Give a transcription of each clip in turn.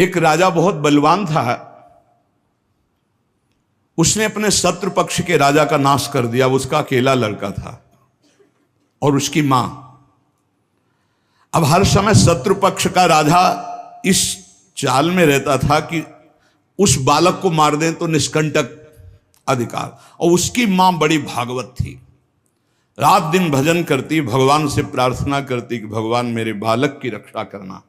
एक राजा बहुत बलवान था, उसने अपने शत्रु पक्ष के राजा का नाश कर दिया। उसका अकेला लड़का था और उसकी मां। अब हर समय शत्रु पक्ष का राजा इस चाल में रहता था कि उस बालक को मार दें तो निष्कंटक अधिकार। और उसकी मां बड़ी भागवत थी, रात दिन भजन करती, भगवान से प्रार्थना करती कि भगवान मेरे बालक की रक्षा करना।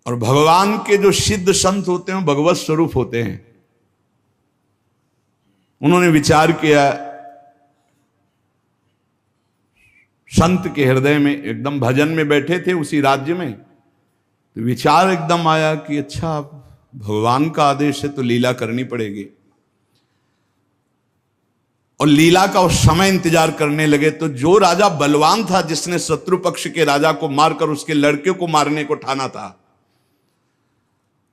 और भगवान के जो सिद्ध संत होते हैं भगवत स्वरूप होते हैं। उन्होंने विचार किया, संत के हृदय में एकदम भजन में बैठे थे उसी राज्य में, तो विचार एकदम आया कि अच्छा भगवान का आदेश है तो लीला करनी पड़ेगी। और लीला का उस समय इंतजार करने लगे। तो जो राजा बलवान था, जिसने शत्रु पक्ष के राजा को मारकर उसके लड़के को मारने को ठाना था,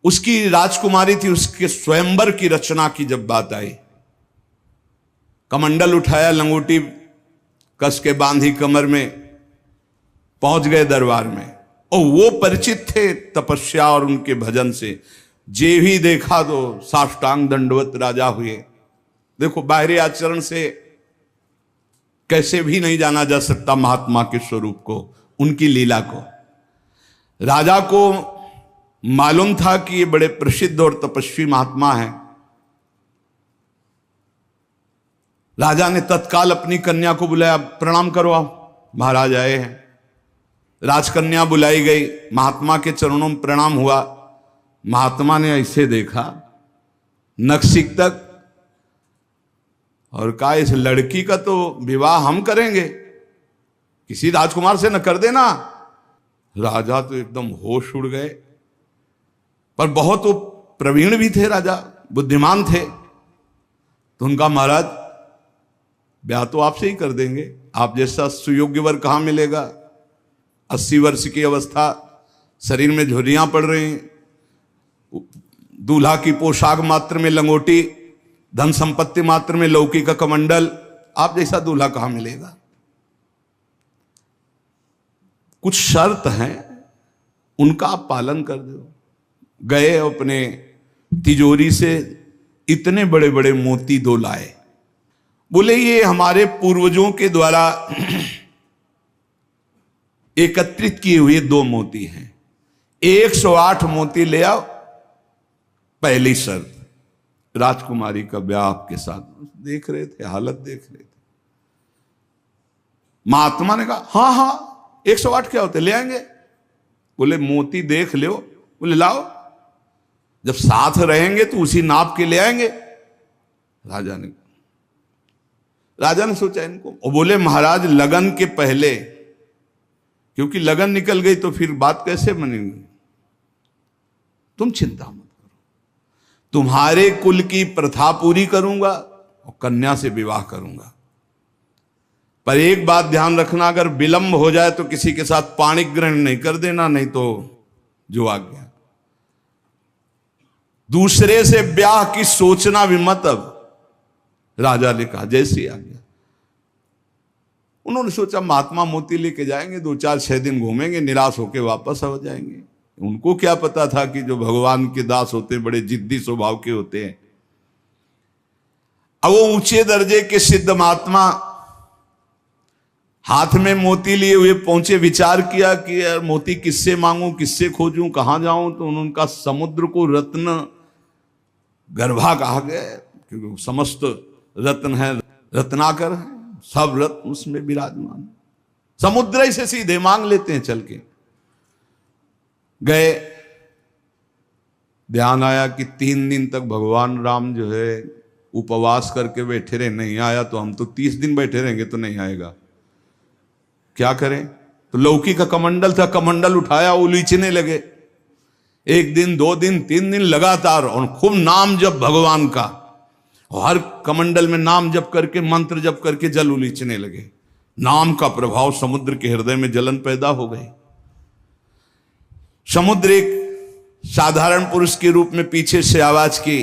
उसकी राजकुमारी थी, उसके स्वयंवर की रचना की जब बात आई, कमंडल उठाया, लंगोटी कस के बांधी कमर में, पहुंच गए दरबार में। और वो परिचित थे तपस्या और उनके भजन से। जे भी देखा तो साष्टांग दंडवत राजा हुए। देखो, बाहरी आचरण से कैसे भी नहीं जाना जा सकता महात्मा के स्वरूप को, उनकी लीला को। राजा को मालूम था कि ये बड़े प्रसिद्ध और तपस्वी महात्मा हैं। राजा ने तत्काल अपनी कन्या को बुलाया, प्रणाम करो, आप महाराज आए हैं। राजकन्या बुलाई गई, महात्मा के चरणों में प्रणाम हुआ। महात्मा ने ऐसे देखा नक्सिक तक और कहा, इस लड़की का तो विवाह हम करेंगे, किसी राजकुमार से न कर देना। राजा तो एकदम होश उड़ गए, पर बहुत वो प्रवीण भी थे, राजा बुद्धिमान थे। तो उनका, महाराज ब्याह तो आपसे ही कर देंगे, आप जैसा सुयोग्य वर कहां मिलेगा। 80 वर्ष की अवस्था, शरीर में झुर्रियां पड़ रही, दूल्हा की पोशाक मात्र में लंगोटी, धन संपत्ति मात्र में लौकी का कमंडल, आप जैसा दूल्हा कहां मिलेगा। कुछ शर्त हैं, उनका आप पालन कर दो। गए अपने तिजोरी से इतने बड़े बड़े मोती 2 लाए। बोले ये हमारे पूर्वजों के द्वारा एकत्रित किए हुए 2 मोती हैं, 108 मोती ले आओ। पहली शर्त, राजकुमारी का ब्याह आपके साथ। देख रहे थे, हालत देख रहे थे। महात्मा ने कहा, हाँ हाँ 108 क्या होते, ले आएंगे। बोले मोती देख लो। बोले लाओ, जब साथ रहेंगे तो उसी नाप के ले आएंगे। राजा ने सोचा इनको, और बोले महाराज लगन के पहले, क्योंकि लगन निकल गई तो फिर बात कैसे बनेगी। तुम चिंता मत करो, तुम्हारे कुल की प्रथा पूरी करूंगा और कन्या से विवाह करूंगा। पर एक बात ध्यान रखना, अगर विलंब हो जाए तो किसी के साथ पाणिक ग्रहण नहीं कर देना, नहीं तो जो आ गया। दूसरे से ब्याह की सोचना भी मत। अब राजा ने कहा, जैसे आ गया। उन्होंने सोचा महात्मा मोती लेके जाएंगे, 2-4-6 दिन घूमेंगे, निराश होकर वापस आ जाएंगे। उनको क्या पता था कि जो भगवान के दास होते बड़े जिद्दी स्वभाव के होते हैं। अब वो ऊंचे दर्जे के सिद्ध महात्मा हाथ में मोती लिए हुए पहुंचे। विचार किया कि यार मोती किससे मांगूं, किससे खोजूं, कहां जाऊं। तो उनका समुद्र को रत्न गर्भा कहा गया, क्योंकि समस्त रत्न है, रत्नाकर है, सब रत्न उसमें विराजमान। समुद्र ही से सीधे मांग लेते हैं चल के। गए, ध्यान आया कि 3 दिन तक भगवान राम जो है उपवास करके बैठे रहे, नहीं आया तो हम तो 30 दिन बैठे रहेंगे तो नहीं आएगा, क्या करें। तो लौकी का कमंडल था, कमंडल उठाया, उलीचने लगे। 1 दिन 2 दिन 3 दिन लगातार, और खूब नाम जप भगवान का, और हर कमंडल में नाम जप करके, मंत्र जप करके जल उलीचने लगे। नाम का प्रभाव, समुद्र के हृदय में जलन पैदा हो गई। समुद्र एक साधारण पुरुष के रूप में पीछे से आवाज की,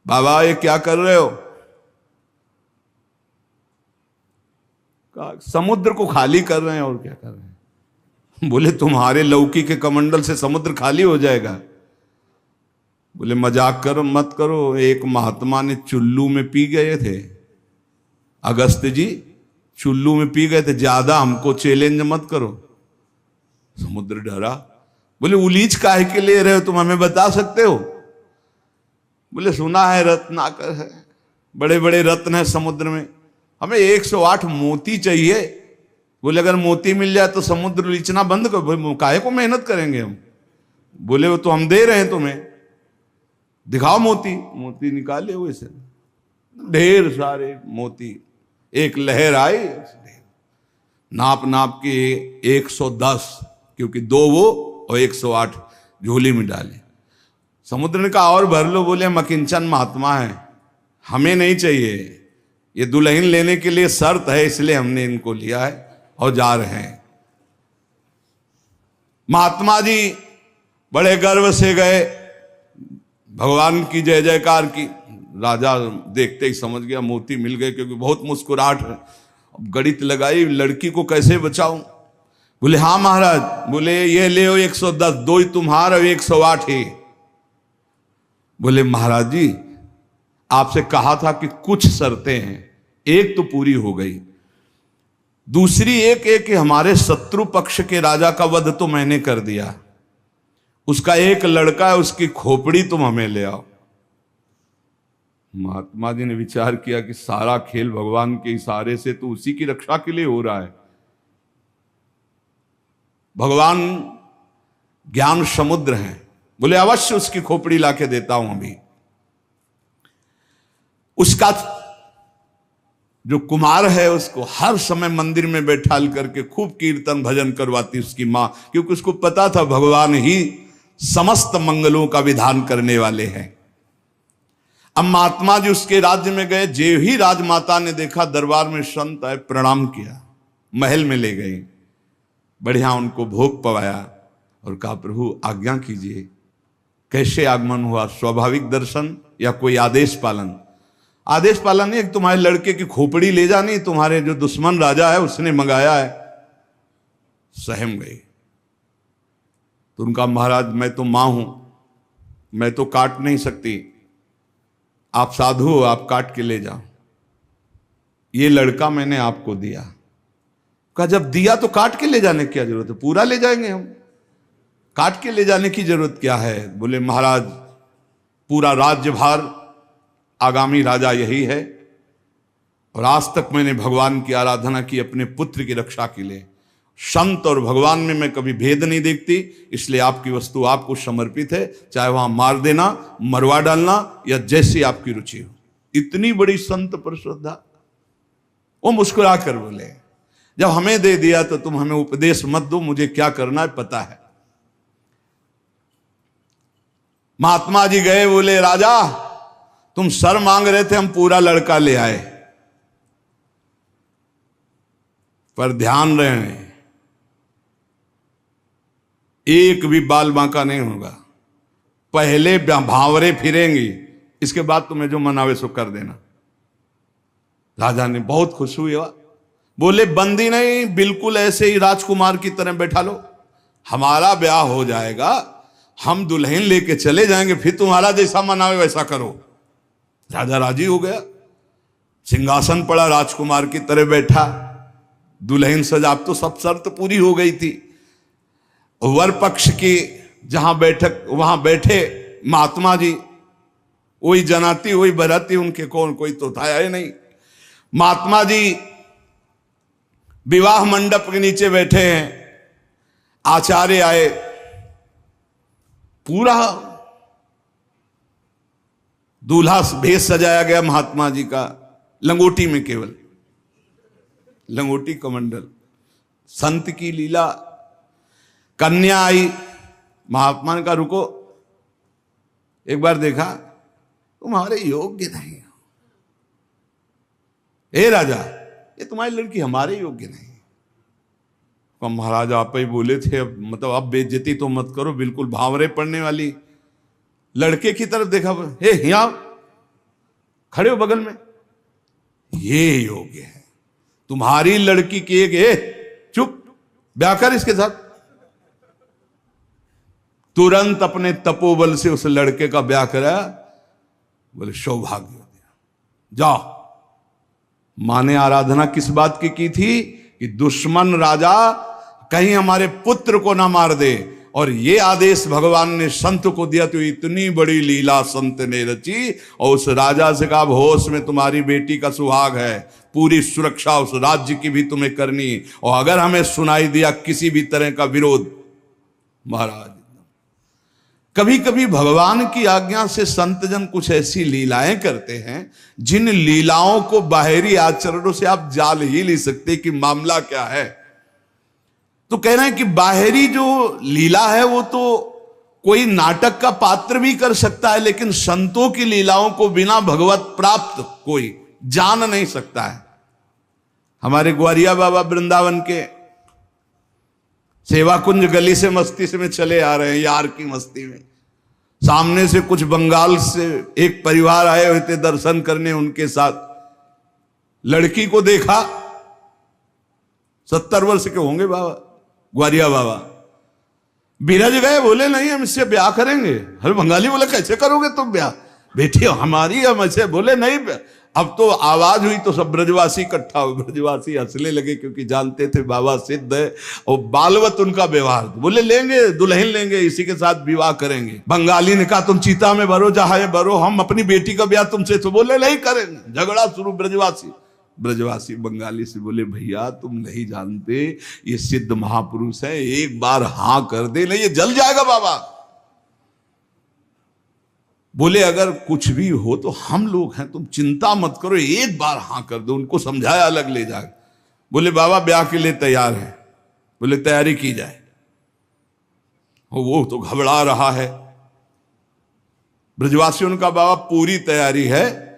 बाबा ये क्या कर रहे हो। कहा, समुद्र को खाली कर रहे हैं, और क्या कर रहे हैं। बोले तुम्हारे लौकी के कमंडल से समुद्र खाली हो जाएगा। बोले मजाक करो मत करो, एक महात्मा ने चुल्लू में पी गए थे, अगस्त जी चुल्लू में पी गए थे, ज्यादा हमको चैलेंज मत करो। समुद्र डरा। बोले उलीच काहे के ले रहे हो तुम, हमें बता सकते हो? बोले सुना है रत्नाकर है, बड़े बड़े रत्न है समुद्र में, हमें 108 मोती चाहिए। बोले अगर मोती मिल जाए तो समुद्र उलीचना बंद करो, काहे को मेहनत करेंगे हम। बोले वो तो हम दे रहे हैं तुम्हें, दिखाओ मोती। मोती निकाले हुए से ढेर सारे मोती, एक लहर आई, नाप नाप के 110, क्योंकि 2 वो और 108 झोली में डाले। समुद्र ने कहा और भर लो। बोले मकिंचन महात्मा है, हमें नहीं चाहिए, ये दुल्हन लेने के लिए शर्त है, इसलिए हमने इनको लिया है और जा रहे हैं। महात्मा जी बड़े गर्व से गए, भगवान की जय जयकार की। राजा देखते ही समझ गया मोती मिल गए, क्योंकि बहुत मुस्कुराहट है। अब गणित लगाई, लड़की को कैसे बचाऊं। बोले हाँ महाराज। बोले ये ले 110, 2 ही तुम्हारा 108 है। बोले महाराज जी आपसे कहा था कि कुछ शर्तें हैं, एक तो पूरी हो गई, दूसरी एक कि हमारे शत्रु पक्ष के राजा का वध तो मैंने कर दिया, उसका एक लड़का है, उसकी खोपड़ी तुम हमें ले आओ। महात्मा जी ने विचार किया कि सारा खेल भगवान के इशारे से तो उसी की रक्षा के लिए हो रहा है। भगवान ज्ञान समुद्र हैं। बोले अवश्य उसकी खोपड़ी लाके देता हूं अभी। उसका जो कुमार है उसको हर समय मंदिर में बैठाल करके खूब कीर्तन भजन करवाती उसकी मां, क्योंकि उसको पता था भगवान ही समस्त मंगलों का विधान करने वाले हैं। अब महात्मा जी उसके राज्य में गए, जे ही राजमाता ने देखा दरबार में संत आए, प्रणाम किया, महल में ले गई, बढ़िया उनको भोग पवाया और कहा प्रभु आज्ञा कीजिए, कैसे आगमन हुआ, स्वाभाविक दर्शन या कोई आदेश पालन? आदेश पालन नहीं, तुम्हारे लड़के की खोपड़ी ले जानी, तुम्हारे जो दुश्मन राजा है उसने मंगाया है। सहम गई। तो उनका महाराज मैं तो मां हूं, मैं तो काट नहीं सकती, आप साधु हो, आप काट के ले जाओ, ये लड़का मैंने आपको दिया। कहा जब दिया तो काट के ले जाने की क्या जरूरत है, पूरा ले जाएंगे हम, काट के ले जाने की जरूरत क्या है? बोले महाराज पूरा राज्यभार आगामी राजा यही है, और आज तक मैंने भगवान की आराधना की अपने पुत्र की रक्षा के लिए, संत और भगवान में मैं कभी भेद नहीं देखती, इसलिए आपकी वस्तु आपको समर्पित है, चाहे वहां मार देना, मरवा डालना, या जैसी आपकी रुचि हो। इतनी बड़ी संत पर श्रद्धा। वो मुस्कुरा कर बोले जब हमें दे दिया तो तुम हमें उपदेश मत दो, मुझे क्या करना है पता है। महात्मा जी गए, बोले राजा तुम सर मांग रहे थे, हम पूरा लड़का ले आए, पर ध्यान रहे एक भी बाल बांका नहीं होगा, पहले भांवरे फिरेंगी, इसके बाद तुम्हें जो मनावे सो कर देना। राजा ने बहुत खुश हुआ, बोले बंदी नहीं, बिल्कुल ऐसे ही राजकुमार की तरह बैठा लो, हमारा ब्याह हो जाएगा, हम दुल्हन लेके चले जाएंगे, फिर तुम्हारा जैसा मनावे वैसा करो। राजा राजी हो गया, सिंहासन पड़ा, राजकुमार की तरह बैठा, दुल्हन सजा, तो सब शर्त पूरी हो गई थी। वर पक्ष की जहां बैठक वहां बैठे महात्मा जी, वही जनाती वही बराती, उनके कौन कोई तो था ही नहीं। महात्मा जी विवाह मंडप के नीचे बैठे हैं, आचार्य आए, पूरा दूल्हा भेष सजाया गया महात्मा जी का, लंगोटी में, केवल लंगोटी कमंडल, संत की लीला। कन्या आई, महात्मा ने कहा रुको, एक बार देखा तुम्हारे योग्य नहीं, हे राजा ये तुम्हारी लड़की हमारे योग्य नहीं। तो महाराज आप ही बोले थे, अब मतलब अब बेइज्जती तो मत करो, बिल्कुल भावरे पड़ने वाली। लड़के की तरफ देखा, हे यहाँ खड़े हो बगल में, ये योग्य है, तुम्हारी लड़की की एक, चुप, ब्याह कर इसके साथ, तुरंत अपने तपोबल से उस लड़के का ब्याह कराया। बोले सौभाग्य हो गया, जाओ। मां ने आराधना किस बात की थी कि दुश्मन राजा कहीं हमारे पुत्र को ना मार दे, और ये आदेश भगवान ने संत को दिया। तो इतनी बड़ी लीला संत ने रची, और उस राजा से कहा होश में तुम्हारी बेटी का सुहाग है, पूरी सुरक्षा उस राज्य की भी तुम्हें करनी, और अगर हमें सुनाई दिया किसी भी तरह का विरोध, महाराज। कभी कभी भगवान की आज्ञा से संत जन कुछ ऐसी लीलाएं करते हैं जिन लीलाओं को बाहरी आचरणों से आप जान ही नहीं सकते कि मामला क्या है। तो कह रहे हैं कि बाहरी जो लीला है वो तो कोई नाटक का पात्र भी कर सकता है, लेकिन संतों की लीलाओं को बिना भगवत प्राप्त कोई जान नहीं सकता है। हमारे ग्वारिया बाबा वृंदावन के सेवा कुंज गली से मस्ती से में चले आ रहे हैं, यार की मस्ती में। सामने से कुछ बंगाल से एक परिवार आए हुए थे दर्शन करने, उनके साथ लड़की को देखा। 70 वर्ष के होंगे बाबा, ग्वारिया बाबा। बिरज गए, बोले नहीं हम इससे ब्याह करेंगे। हर बंगाली बोले कैसे करोगे तुम ब्याह, बेटी हमारी हम ऐसे। बोले नहीं। अब तो आवाज हुई तो सब ब्रजवासी इकट्ठा हुए। ब्रजवासी हंसने लगे क्योंकि जानते थे बाबा सिद्ध है और बालवत उनका व्यवहार। बोले लेंगे, दुल्हन लेंगे, इसी के साथ विवाह करेंगे। बंगाली ने कहा तुम चीता में भरो, जहां भरो, हम अपनी बेटी का ब्याह तुमसे। तो बोले नहीं करेंगे। झगड़ा शुरू। ब्रजवासी बंगाली से बोले भैया तुम नहीं जानते, ये सिद्ध महापुरुष है, एक बार हां कर दे, नहीं ये जल जाएगा बाबा। बोले अगर कुछ भी हो तो हम लोग हैं, तुम चिंता मत करो, एक बार हां कर दो। उनको समझाया, अलग ले जाए। बोले बाबा ब्याह के लिए तैयार है। बोले तैयारी की जाए। वो तो घबरा रहा है। ब्रजवासियों का बाबा पूरी तैयारी है,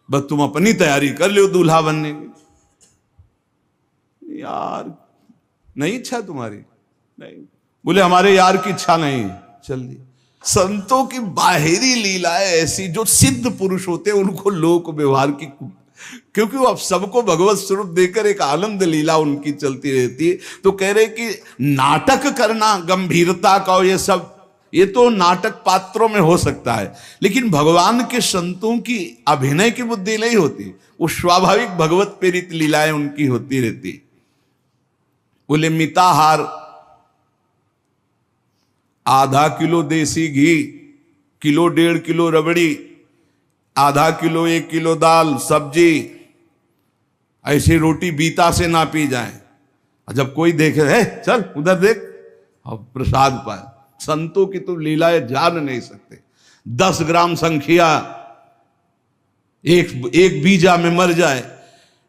बस तुम अपनी तैयारी कर लो दूल्हा बनने की। यार नहीं इच्छा तुम्हारी? नहीं। बोले हमारे यार की इच्छा नहीं। चल दी। संतों की बाहरी लीलाएं ऐसी, जो सिद्ध पुरुष होते हैं उनको लोक व्यवहार की, क्योंकि वो अब सबको भगवत स्वरूप देकर एक आनंद लीला उनकी चलती रहती है। तो कह रहे कि नाटक करना गंभीरता का, ये सब ये तो नाटक पात्रों में हो सकता है, लेकिन भगवान के संतों की अभिनय की बुद्धि नहीं होती, वो स्वाभाविक भगवत प्रेरित लीलाएं उनकी होती रहती। बोले मिताहार, आधा किलो देसी घी, किलो 1.5 किलो रबड़ी, आधा किलो 1 किलो दाल सब्जी, ऐसी रोटी बीता से ना पी जाए। जब कोई देखे है चल उधर देख, अब प्रसाद पाए। संतों की तो लीलाएं जान नहीं सकते। 10 ग्राम संख्या एक बीजा में मर जाए।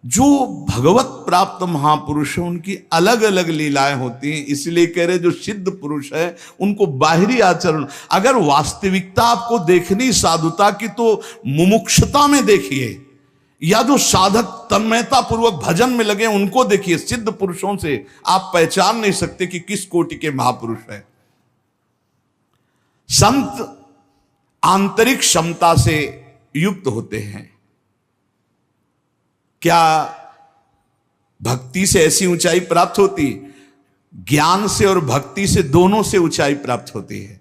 जो भगवत प्राप्त महापुरुष है उनकी अलग अलग लीलाएं होती हैं। इसलिए कह रहे जो सिद्ध पुरुष है उनको बाहरी आचरण, अगर वास्तविकता आपको देखनी साधुता की तो मुमुक्षुता में देखिए, या जो साधक तन्मयता पूर्वक भजन में लगे उनको देखिए। सिद्ध पुरुषों से आप पहचान नहीं सकते कि किस कोटि के महापुरुष है। संत आंतरिक क्षमता से युक्त होते हैं। क्या भक्ति से ऐसी ऊंचाई प्राप्त होती? ज्ञान से और भक्ति से, दोनों से ऊंचाई प्राप्त होती है।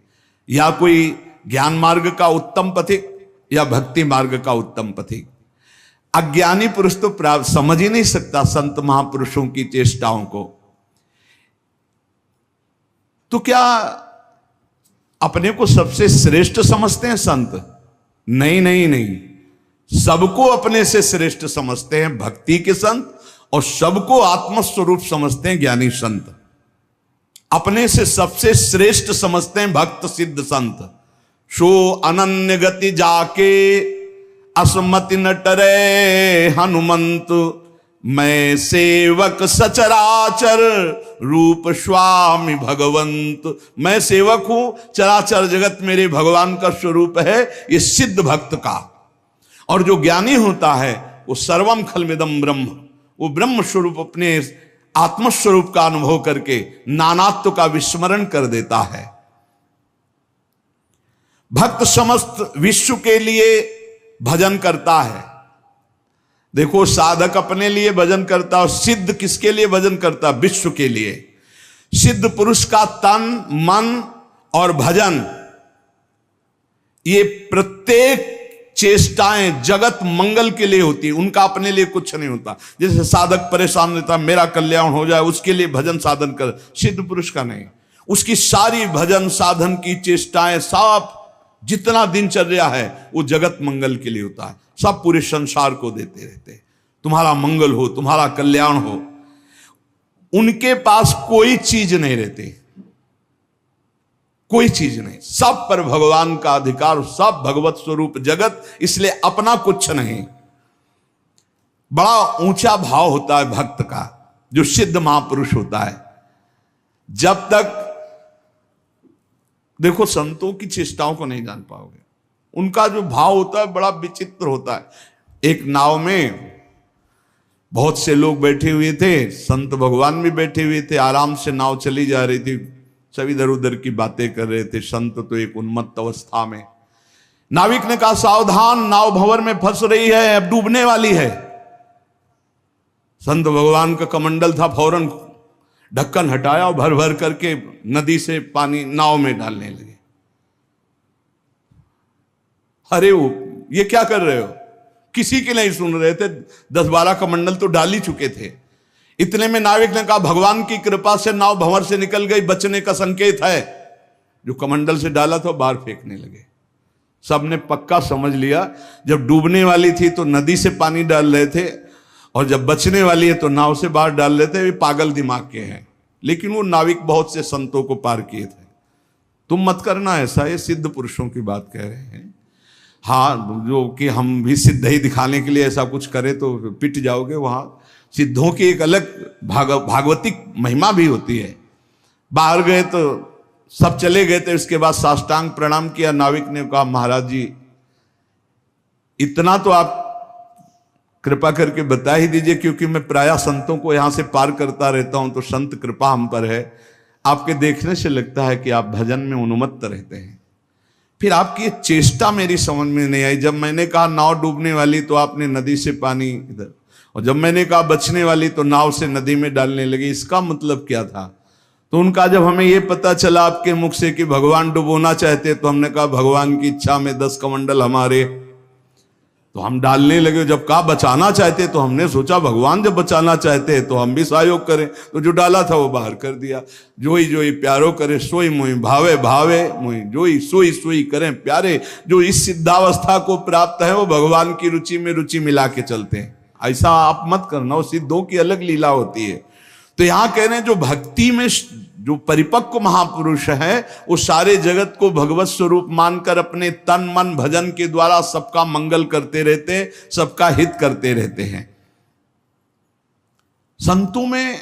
या कोई ज्ञान मार्ग का उत्तम पथिक या भक्ति मार्ग का उत्तम पथिक। अज्ञानी पुरुष तो प्राप्त समझ ही नहीं सकता संत महापुरुषों की चेष्टाओं को। तो क्या अपने को सबसे श्रेष्ठ समझते हैं संत? नहीं नहीं नहीं, सबको अपने से श्रेष्ठ समझते हैं भक्ति के संत, और सबको आत्मस्वरूप समझते हैं ज्ञानी संत। अपने से सबसे श्रेष्ठ समझते हैं भक्त सिद्ध संत। सो अनन्य गति जाके असमति न टरे हनुमंत, मैं सेवक सचराचर रूप स्वामी भगवंत। मैं सेवक हूं, चराचर जगत मेरे भगवान का स्वरूप है, ये सिद्ध भक्त का। और जो ज्ञानी होता है वो सर्वम खलमिदम ब्रह्म, वो ब्रह्म स्वरूप अपने आत्मस्वरूप का अनुभव करके नानात्व का विस्मरण कर देता है। भक्त समस्त विश्व के लिए भजन करता है। देखो साधक अपने लिए भजन करता है, सिद्ध किसके लिए भजन करता? विश्व के लिए। सिद्ध पुरुष का तन मन और भजन, ये प्रत्येक चेष्टाएं जगत मंगल के लिए होती है, उनका अपने लिए कुछ नहीं होता। जैसे साधक परेशान रहता, मेरा कल्याण हो जाए, उसके लिए भजन साधन कर, सिद्ध पुरुष का नहीं। उसकी सारी भजन साधन की चेष्टाएं, सब जितना दिनचर्या है वो जगत मंगल के लिए होता है, सब पूरे संसार को देते रहते, तुम्हारा मंगल हो, तुम्हारा कल्याण हो। उनके पास कोई चीज नहीं रहती, कोई चीज नहीं, सब पर भगवान का अधिकार, सब भगवत स्वरूप जगत, इसलिए अपना कुछ नहीं। बड़ा ऊंचा भाव होता है भक्त का, जो सिद्ध महापुरुष होता है। जब तक देखो संतों की चेष्टाओं को नहीं जान पाओगे, उनका जो भाव होता है बड़ा विचित्र होता है। एक नाव में बहुत से लोग बैठे हुए थे, संत भगवान भी बैठे हुए थे, आराम से नाव चली जा रही थी, सब इधर उधर की बातें कर रहे थे। संत तो एक उन्मत्त अवस्था में। नाविक ने कहा, सावधान, नाव भंवर में फंस रही है, अब डूबने वाली है। संत भगवान का कमंडल था, फौरन ढक्कन हटाया और भर भर करके नदी से पानी नाव में डालने लगे। अरे वो ये क्या कर रहे हो, किसी के नहीं सुन रहे थे, 10-12 कमंडल तो डाल ही चुके थे। इतने में नाविक ने कहा, भगवान की कृपा से नाव भंवर से निकल गई, बचने का संकेत है। जो कमंडल से डाला था बाहर फेंकने लगे। सबने पक्का समझ लिया, जब डूबने वाली थी तो नदी से पानी डाल रहे थे, और जब बचने वाली है तो नाव से बाहर डाल रहे थे। वे पागल दिमाग के हैं, लेकिन वो नाविक बहुत से संतों को पार किए थे। तुम मत करना ऐसा, ये सिद्ध पुरुषों की बात कह रहे हैं। हाँ, जो कि हम भी सिद्ध ही दिखाने के लिए ऐसा कुछ करें तो पिट जाओगे। वहां सिद्धों की एक अलग भागवतिक महिमा भी होती है। बाहर गए तो सब चले गए थे, उसके बाद साष्टांग प्रणाम किया। नाविक ने कहा, महाराज जी इतना तो आप कृपा करके बता ही दीजिए, क्योंकि मैं प्रायः संतों को यहां से पार करता रहता हूं, तो संत कृपा हम पर है। आपके देखने से लगता है कि आप भजन में उन्मत्त रहते हैं। फिर आपकी चेष्टा मेरी समझ में नहीं आई। जब मैंने कहा नाव डूबने वाली तो आपने नदी से पानी इधर, और जब मैंने कहा बचने वाली तो नाव से नदी में डालने लगे। इसका मतलब क्या था? तो उनका जब हमें यह पता चला आपके मुख से कि भगवान डुबोना चाहते, तो हमने कहा भगवान की इच्छा में 10 कमंडल हमारे, तो हम डालने लगे। जब कहा बचाना चाहते, तो हमने सोचा भगवान जब बचाना चाहते हैं तो हम भी सहयोग करें। तो जो डाला था वो बाहर कर दिया। जोई जोई प्यारो करे सोई मोई भावे, भावे मोई जोई सोई सोई करें प्यारे। जो इस सिद्धावस्था को प्राप्त है वो भगवान की रुचि में रुचि मिला के चलते हैं। ऐसा आप मत करना, वो सिद्धों की अलग लीला होती है। तो यहां कह रहे हैं जो भक्ति में जो परिपक्व महापुरुष है, वो सारे जगत को भगवत स्वरूप मानकर अपने तन मन भजन के द्वारा सबका मंगल करते रहते, सबका हित करते रहते हैं। संतों में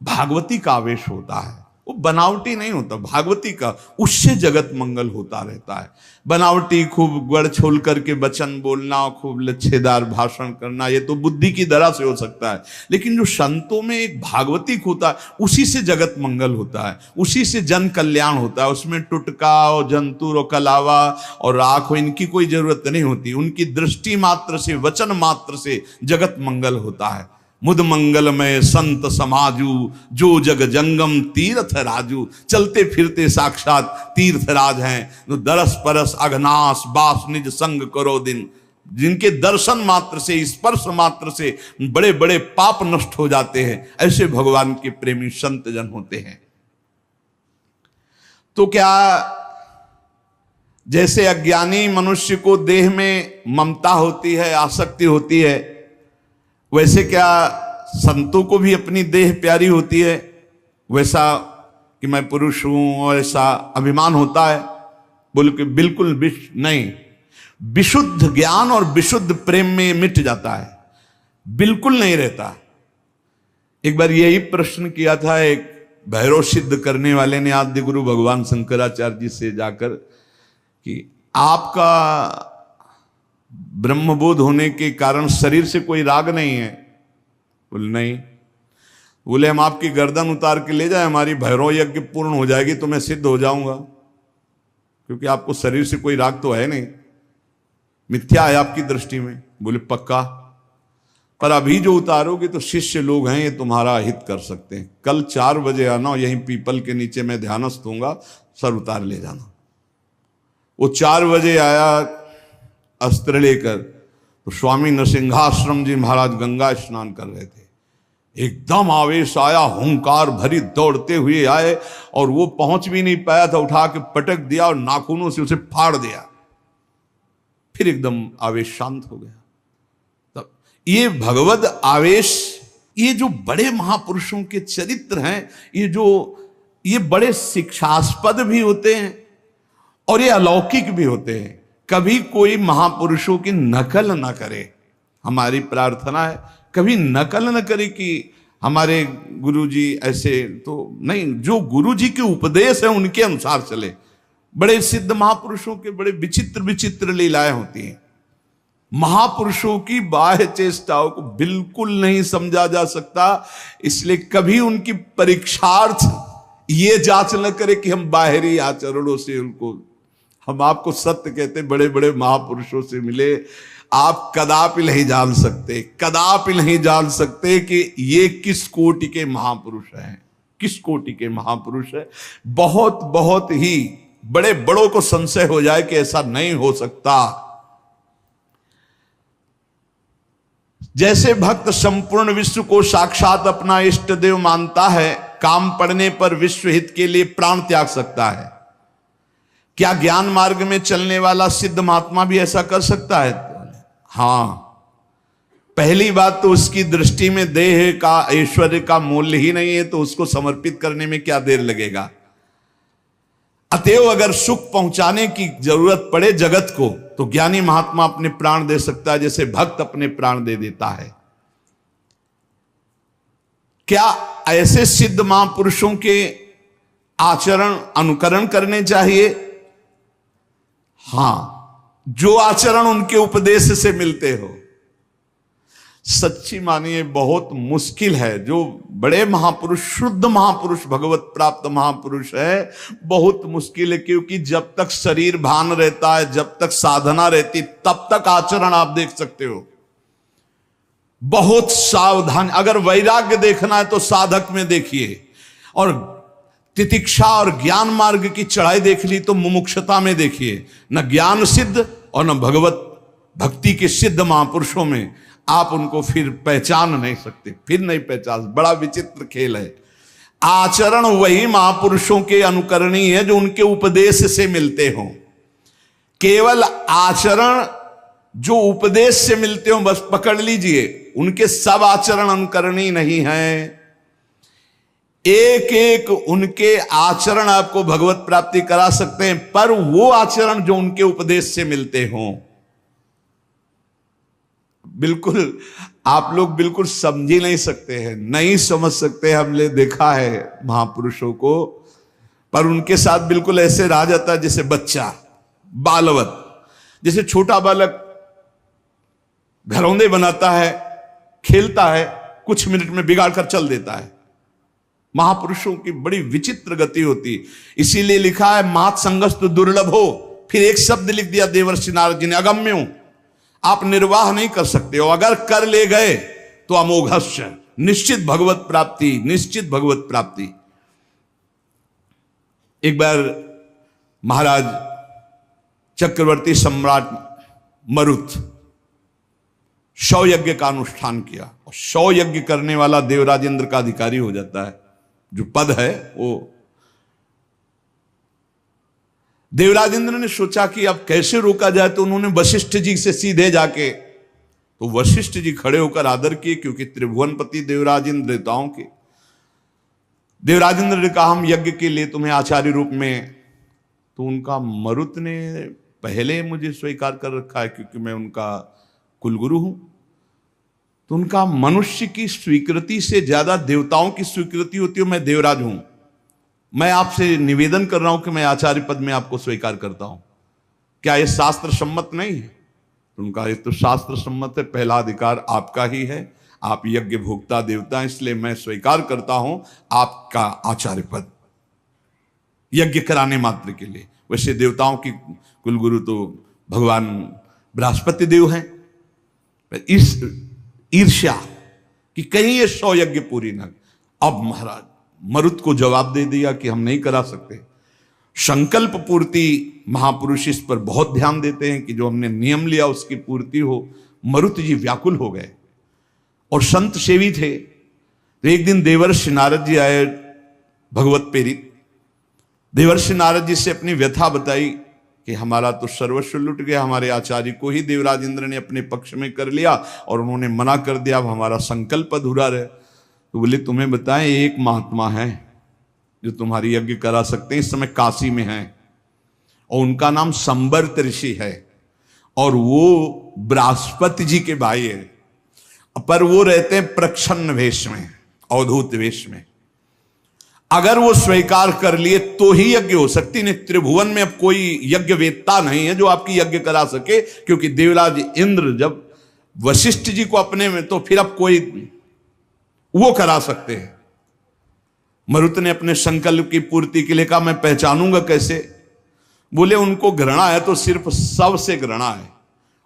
भागवती का आवेश होता है, वो बनावटी नहीं होता। भागवती का, उससे जगत मंगल होता रहता है। बनावटी खूब गड़ छोल करके वचन बोलना, खूब लच्छेदार भाषण करना, ये तो बुद्धि की दरा से हो सकता है। लेकिन जो संतों में एक भागवतिक होता है, उसी से जगत मंगल होता है, उसी से जन कल्याण होता है। उसमें टुटका और जंतुर और कलावा और राख इनकी कोई जरूरत नहीं होती। उनकी दृष्टि मात्र से, वचन मात्र से जगत मंगल होता है। मुद मंगलमय संत समाजू, जो जग जंगम तीर्थ राजू। चलते फिरते साक्षात तीर्थराज हैं। जो दरस परस अघनाश बास निज संग करो दिन। जिनके दर्शन मात्र से, स्पर्श मात्र से बड़े बड़े पाप नष्ट हो जाते हैं, ऐसे भगवान के प्रेमी संत जन होते हैं। तो क्या जैसे अज्ञानी मनुष्य को देह में ममता होती है, आसक्ति होती है, वैसे क्या संतों को भी अपनी देह प्यारी होती है? वैसा कि मैं पुरुष हूं और ऐसा अभिमान होता है? बोल के बिल्कुल नहीं। विशुद्ध ज्ञान और विशुद्ध प्रेम में मिट जाता है, बिल्कुल नहीं रहता। एक बार यही प्रश्न किया था एक भैरव सिद्ध करने वाले ने आद्य गुरु भगवान शंकराचार्य जी से जाकर कि आपका ब्रह्मबोध होने के कारण शरीर से कोई राग नहीं है? बोले नहीं। बोले हम आपकी गर्दन उतार के ले जाए, हमारी भैरव यज्ञ पूर्ण हो जाएगी तो मैं सिद्ध हो जाऊंगा, क्योंकि आपको शरीर से कोई राग तो है नहीं, मिथ्या है आपकी दृष्टि में। बोले पक्का। पर अभी जो उतारोगे तो शिष्य लोग हैं, ये तुम्हारा हित कर सकते हैं। कल 4 बजे आना, यहीं पीपल के नीचे मैं ध्यानस्थ दूंगा, सर उतार ले जाना। वो 4 बजे आया अस्त्र लेकर, तो स्वामी नरसिंहाश्रम जी महाराज गंगा स्नान कर रहे थे। एकदम आवेश आया, हुंकार भरी दौड़ते हुए आए, और वो पहुंच भी नहीं पाया था, उठा के पटक दिया और नाखूनों से उसे फाड़ दिया। फिर एकदम आवेश शांत हो गया। तब ये भगवद आवेश, ये जो बड़े महापुरुषों के चरित्र हैं, ये बड़े शिक्षास्पद भी होते हैं और ये अलौकिक भी होते हैं। कभी कोई महापुरुषों की नकल ना करे, हमारी प्रार्थना है, कभी नकल न करे कि हमारे गुरुजी ऐसे, तो नहीं, जो गुरुजी के उपदेश है उनके अनुसार चले। बड़े सिद्ध महापुरुषों के बड़े विचित्र विचित्र लीलाएं होती हैं। महापुरुषों की बाह्य चेष्टाओं को बिल्कुल नहीं समझा जा सकता, इसलिए कभी उनकी परीक्षार्थ ये जांच न करे कि हम बाहरी आचरणों से उनको, हम आपको सत्य कहते, बड़े बड़े महापुरुषों से मिले, आप कदापि नहीं जान सकते, कदापि नहीं जान सकते कि ये किस कोटि के महापुरुष हैं, किस कोटि के महापुरुष है। बहुत बहुत ही बड़े बड़ों को संशय हो जाए कि ऐसा नहीं हो सकता। जैसे भक्त संपूर्ण विश्व को साक्षात अपना इष्ट देव मानता है, काम पड़ने पर विश्व हित के लिए प्राण त्याग सकता है, क्या ज्ञान मार्ग में चलने वाला सिद्ध महात्मा भी ऐसा कर सकता है? हां, पहली बात तो उसकी दृष्टि में देह का, ऐश्वर्य का मूल्य ही नहीं है, तो उसको समर्पित करने में क्या देर लगेगा। अतएव अगर सुख पहुंचाने की जरूरत पड़े जगत को, तो ज्ञानी महात्मा अपने प्राण दे सकता है, जैसे भक्त अपने प्राण दे देता है। क्या ऐसे सिद्ध महापुरुषों के आचरण अनुकरण करने चाहिए? हां, जो आचरण उनके उपदेश से मिलते हो। सच्ची मानिए बहुत मुश्किल है, जो बड़े महापुरुष, शुद्ध महापुरुष, भगवत प्राप्त महापुरुष है, बहुत मुश्किल है, क्योंकि जब तक शरीर भान रहता है, जब तक साधना रहती, तब तक आचरण आप देख सकते हो। बहुत सावधान, अगर वैराग्य देखना है तो साधक में देखिए, और तितिक्षा और ज्ञान मार्ग की चढ़ाई देख ली तो मुमुक्षता में देखिए। न ज्ञान सिद्ध और न भगवत भक्ति के सिद्ध महापुरुषों में आप उनको फिर पहचान नहीं सकते, फिर नहीं पहचान। बड़ा विचित्र खेल है। आचरण वही महापुरुषों के अनुकरणीय है जो उनके उपदेश से मिलते हों। केवल आचरण जो उपदेश से मिलते हो बस पकड़ लीजिए, उनके सब आचरण अनुकरणीय नहीं है। एक एक उनके आचरण आपको भगवत प्राप्ति करा सकते हैं, पर वो आचरण जो उनके उपदेश से मिलते हों, बिल्कुल आप लोग बिल्कुल समझ ही नहीं सकते हैं, नहीं समझ सकते। हमने देखा है महापुरुषों को, पर उनके साथ बिल्कुल ऐसे रहा जाता है जैसे बच्चा, बालवत। जैसे छोटा बालक घरौंदे बनाता है, खेलता है, कुछ मिनट में बिगाड़ कर चल देता है। महापुरुषों की बड़ी विचित्र गति होती, इसीलिए लिखा है मात संगस्त दुर्लभ हो। फिर एक शब्द लिख दिया देवर्षि नारद जी ने, अगम्यो, आप निर्वाह नहीं कर सकते हो, अगर कर ले गए तो अमोघस्य, निश्चित भगवत प्राप्ति, निश्चित भगवत प्राप्ति। एक बार महाराज चक्रवर्ती सम्राट मरुत 100 यज्ञ का अनुष्ठान किया, और 100 यज्ञ करने वाला देवराजेंद्र का अधिकारी हो जाता है। जो पद है वो, देवराजेंद्र ने सोचा कि अब कैसे रोका जाए, तो उन्होंने वशिष्ठ जी से सीधे जाके, तो वशिष्ठ जी खड़े होकर आदर किए, क्योंकि त्रिभुवनपति देवराजेंद्र देवताओं के। देवराजेंद्र ने कहा हम यज्ञ के लिए तुम्हें आचार्य रूप में, तो उनका मरुत ने पहले मुझे स्वीकार कर रखा है क्योंकि मैं उनका कुलगुरु हूं। तो उनका मनुष्य की स्वीकृति से ज्यादा देवताओं की स्वीकृति होती है, मैं देवराज हूं, मैं आपसे निवेदन कर रहा हूं कि मैं आचार्य पद में आपको स्वीकार करता हूं, क्या यह शास्त्र सम्मत नहीं है? तो उनका ये तो शास्त्र सम्मत है, पहला अधिकार आपका ही है, आप यज्ञ भोक्ता देवता, इसलिए मैं स्वीकार करता हूं आपका आचार्य पद, यज्ञ कराने मात्र के लिए। वैसे देवताओं की कुलगुरु तो भगवान बृहस्पति देव हैं। इस ईर्ष्या कि कहीं ये 100 यज्ञ पूरी ना। अब महाराज मरुत को जवाब दे दिया कि हम नहीं करा सकते। संकल्प पूर्ति महापुरुष इस पर बहुत ध्यान देते हैं कि जो हमने नियम लिया उसकी पूर्ति हो। मरुत जी व्याकुल हो गए और संत सेवी थे। तो एक दिन देवर्षि नारद जी आए, भगवत प्रेरित। देवर्षि नारद जी से अपनी व्यथा बताई कि हमारा तो सर्वस्व लुट गया, हमारे आचार्य को ही देवराज इंद्र ने अपने पक्ष में कर लिया और उन्होंने मना कर दिया, अब हमारा संकल्प अधूरा रहे। तो बोले तुम्हें बताएं, एक महात्मा है जो तुम्हारी यज्ञ करा सकते हैं, इस समय काशी में हैं और उनका नाम संवर्त ऋषि है और वो बृहस्पति जी के भाई है, पर वो रहते हैं प्रच्छन्न वेश में, अवधूत वेश में। अगर वो स्वीकार कर लिए तो ही यज्ञ हो सकती, नहीं त्रिभुवन में अब कोई यज्ञ वेत्ता नहीं है जो आपकी यज्ञ करा सके, क्योंकि देवराज इंद्र जब वशिष्ठ जी को अपने में, तो फिर अब कोई वो करा सकते हैं। मरुत ने अपने संकल्प की पूर्ति के लिए कहा मैं पहचानूंगा कैसे? बोले उनको घृणा है तो सिर्फ सबसे घृणा है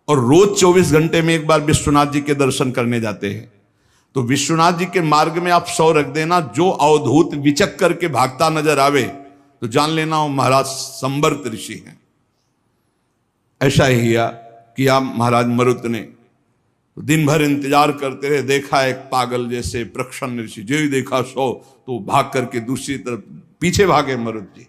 और रोज 24 घंटे में एक बार विश्वनाथ जी के दर्शन करने जाते हैं। तो विश्वनाथ जी के मार्ग में आप 100 रख देना, जो अवधूत विचक करके भागता नजर आवे तो जान लेना वो महाराज संवर्त ऋषि हैं। ऐसा ही किया महाराज मरुत ने। तो दिन भर इंतजार करते रहे, देखा एक पागल जैसे प्रच्छन्न ऋषि, जो ही देखा 100 तो भाग करके दूसरी तरफ पीछे भागे मरुत जी।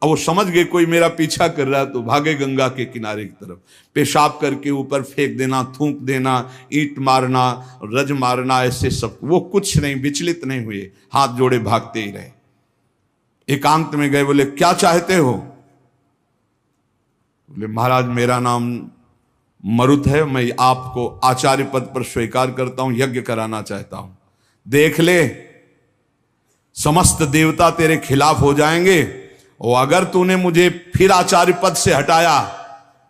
अब वो समझ गए कोई मेरा पीछा कर रहा है, तो भागे गंगा के किनारे की तरफ। पेशाब करके ऊपर फेंक देना, थूक देना, ईंट मारना, रज मारना, ऐसे सब। वो कुछ नहीं, विचलित नहीं हुए, हाथ जोड़े भागते ही रहे। एकांत में गए, बोले क्या चाहते हो? बोले महाराज मेरा नाम मरुत है, मैं आपको आचार्य पद पर स्वीकार करता हूं, यज्ञ कराना चाहता हूं। देख ले, समस्त देवता तेरे खिलाफ हो जाएंगे और अगर तूने मुझे फिर आचार्य पद से हटाया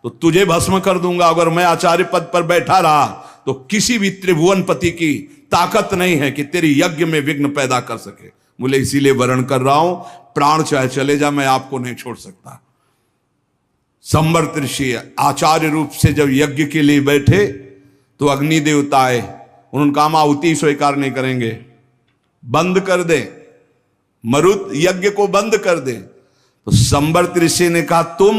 तो तुझे भस्म कर दूंगा। अगर मैं आचार्य पद पर बैठा रहा तो किसी भी त्रिभुवनपति की ताकत नहीं है कि तेरी यज्ञ में विघ्न पैदा कर सके। बोले इसीलिए वर्ण कर रहा हूं, प्राण चाहे चले जा, मैं आपको नहीं छोड़ सकता। संवर्त ऋषि आचार्य रूप से जब यज्ञ के लिए बैठे तो अग्नि देवता आए, उन्होंने कहा आहुति स्वीकार नहीं करेंगे, बंद कर दे, मरुत यज्ञ को बंद कर दे। तो संवर्त ऋषि ने कहा तुम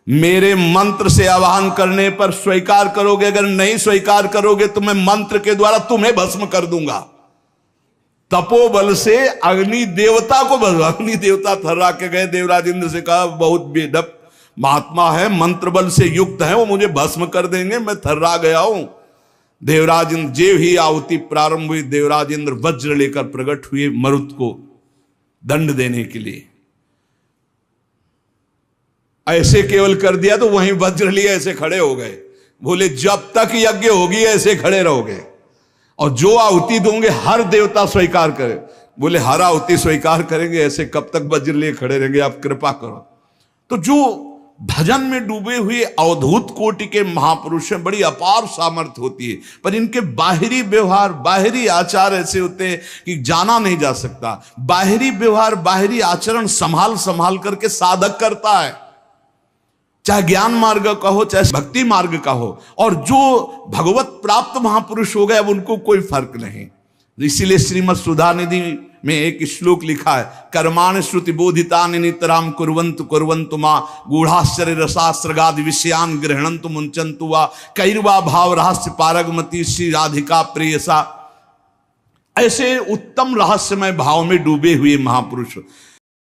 मेरे मंत्र से आवाहन करने पर स्वीकार करोगे, अगर नहीं स्वीकार करोगे तो मैं मंत्र के द्वारा तुम्हें भस्म कर दूंगा। तपोबल से अग्नि देवता को भस्म। अग्नि देवता थर्रा के गए, देवराज इंद्र से कहा बहुत बेढप महात्मा है, मंत्र बल से युक्त है, वो मुझे भस्म कर देंगे, मैं थर्रा गया हूं। देवराज इंद्र जेव ही आहुति प्रारंभ हुई, देवराज इंद्र वज्र लेकर प्रकट हुए मरुत को दंड देने के लिए। ऐसे केवल कर दिया तो वहीं वज्र लिए ऐसे खड़े हो गए। बोले जब तक यज्ञ होगी ऐसे खड़े रहोगे और जो आहुति दोगे हर देवता स्वीकार करे। बोले हर आहुति स्वीकार करेंगे, ऐसे कब तक वज्र लिए खड़े रहेंगे, आप कृपा करो। तो जो भजन में डूबे हुए अवधूत कोटि के महापुरुष हैं, बड़ी अपार सामर्थ्य होती है, पर इनके बाहरी व्यवहार, बाहरी आचार ऐसे होते हैं कि जाना नहीं जा सकता। बाहरी व्यवहार, बाहरी आचरण संभाल संभाल करके साधक करता है, चाहे ज्ञान मार्ग का हो चाहे भक्ति मार्ग का हो। और जो भगवत प्राप्त महापुरुष हो गए अब उनको कोई फर्क नहीं। इसीलिए श्रीमद् सुधा निधि में एक श्लोक लिखा है, कर्माण श्रुति बोधितानि नितराम कुर्वन्तु कुर्वन्तु मा गूढ़ाश्चर्य रसास्त्रगाद विषयान गृहणन्तु मुंचन्तु वा कैर्वा भाव रहस्य पारगमती श्री राधिका प्रेयसा। ऐसे उत्तम रहस्यमय भाव में डूबे हुए महापुरुष